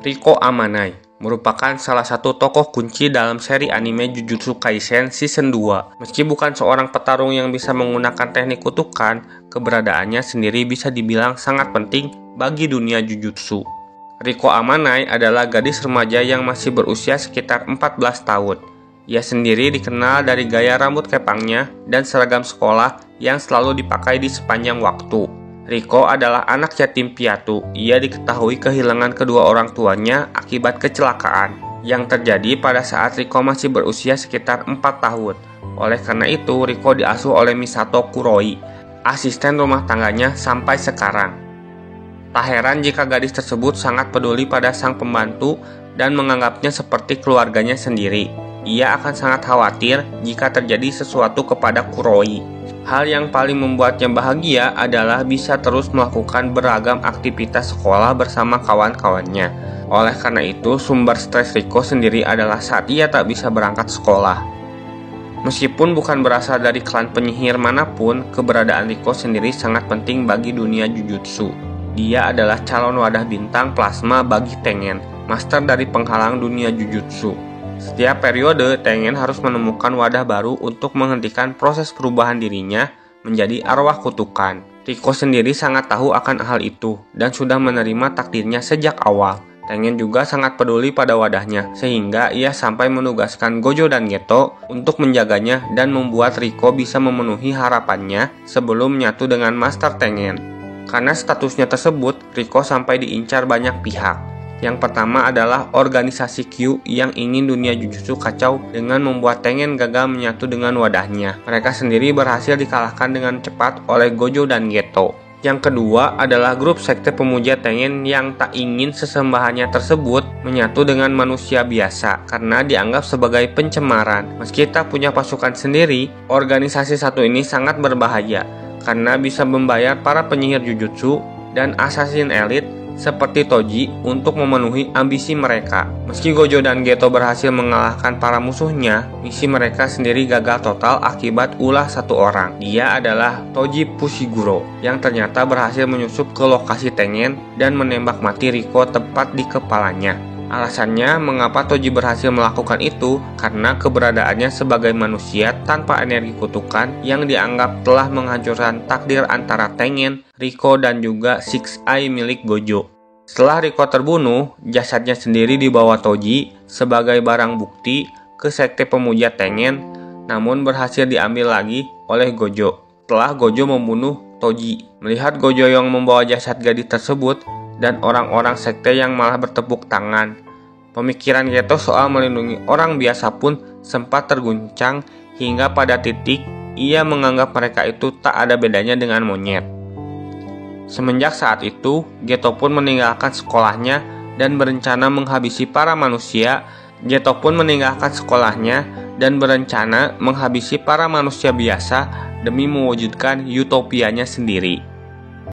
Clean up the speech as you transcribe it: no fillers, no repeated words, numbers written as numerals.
Riko Amanai merupakan salah satu tokoh kunci dalam seri anime Jujutsu Kaisen Season 2. Meski bukan seorang petarung yang bisa menggunakan teknik kutukan, keberadaannya sendiri bisa dibilang sangat penting bagi dunia Jujutsu. Riko Amanai adalah gadis remaja yang masih berusia sekitar 14 tahun. Ia sendiri dikenal dari gaya rambut kepangnya dan seragam sekolah yang selalu dipakai di sepanjang waktu. Riko adalah anak yatim piatu. Ia diketahui kehilangan kedua orang tuanya akibat kecelakaan yang terjadi pada saat Riko masih berusia sekitar 4 tahun. Oleh karena itu, Riko diasuh oleh Misato Kuroi, asisten rumah tangganya sampai sekarang. Tak heran jika gadis tersebut sangat peduli pada sang pembantu dan menganggapnya seperti keluarganya sendiri. Ia akan sangat khawatir jika terjadi sesuatu kepada Kuroi. Hal yang paling membuatnya bahagia adalah bisa terus melakukan beragam aktivitas sekolah bersama kawan-kawannya. Oleh karena itu, sumber stres Riko sendiri adalah saat ia tak bisa berangkat sekolah. Meskipun bukan berasal dari klan penyihir manapun, keberadaan Riko sendiri sangat penting bagi dunia Jujutsu. Dia adalah calon wadah bintang plasma bagi Tengen, master dari penghalang dunia Jujutsu. Setiap periode, Tengen harus menemukan wadah baru untuk menghentikan proses perubahan dirinya menjadi arwah kutukan. Riko sendiri sangat tahu akan hal itu dan sudah menerima takdirnya sejak awal. Tengen juga sangat peduli pada wadahnya, sehingga ia sampai menugaskan Gojo dan Geto untuk menjaganya dan membuat Riko bisa memenuhi harapannya sebelum menyatu dengan Master Tengen. Karena statusnya tersebut, Riko sampai diincar banyak pihak. Yang pertama adalah organisasi Q yang ingin dunia Jujutsu kacau dengan membuat Tengen gagal menyatu dengan wadahnya. Mereka sendiri berhasil dikalahkan dengan cepat oleh Gojo dan Geto. Yang kedua adalah grup sekte pemuja Tengen yang tak ingin sesembahannya tersebut menyatu dengan manusia biasa karena dianggap sebagai pencemaran. Meski tak punya pasukan sendiri, organisasi satu ini sangat berbahaya karena bisa membayar para penyihir Jujutsu dan assassin elite seperti Toji untuk memenuhi ambisi mereka. Meski Gojo dan Geto berhasil mengalahkan para musuhnya, misi mereka sendiri gagal total akibat ulah satu orang. Dia adalah Toji Fushiguro yang ternyata berhasil menyusup ke lokasi Tengen dan menembak mati Riko tepat di kepalanya. Alasannya mengapa Toji berhasil melakukan itu karena keberadaannya sebagai manusia tanpa energi kutukan yang dianggap telah menghancurkan takdir antara Tengen, Riko dan juga Six Eye milik Gojo. Setelah Riko terbunuh, jasadnya sendiri dibawa Toji sebagai barang bukti ke sekte pemuja Tengen, namun berhasil diambil lagi oleh Gojo. Setelah Gojo membunuh Toji, melihat Gojo yang membawa jasad gadis tersebut dan orang-orang sekte yang malah bertepuk tangan, pemikiran Geto soal melindungi orang biasa pun sempat terguncang hingga pada titik ia menganggap mereka itu tak ada bedanya dengan monyet. Semenjak saat itu, Geto pun meninggalkan sekolahnya dan berencana menghabisi para manusia. Geto pun meninggalkan sekolahnya dan berencana menghabisi para manusia biasa demi mewujudkan utopianya sendiri.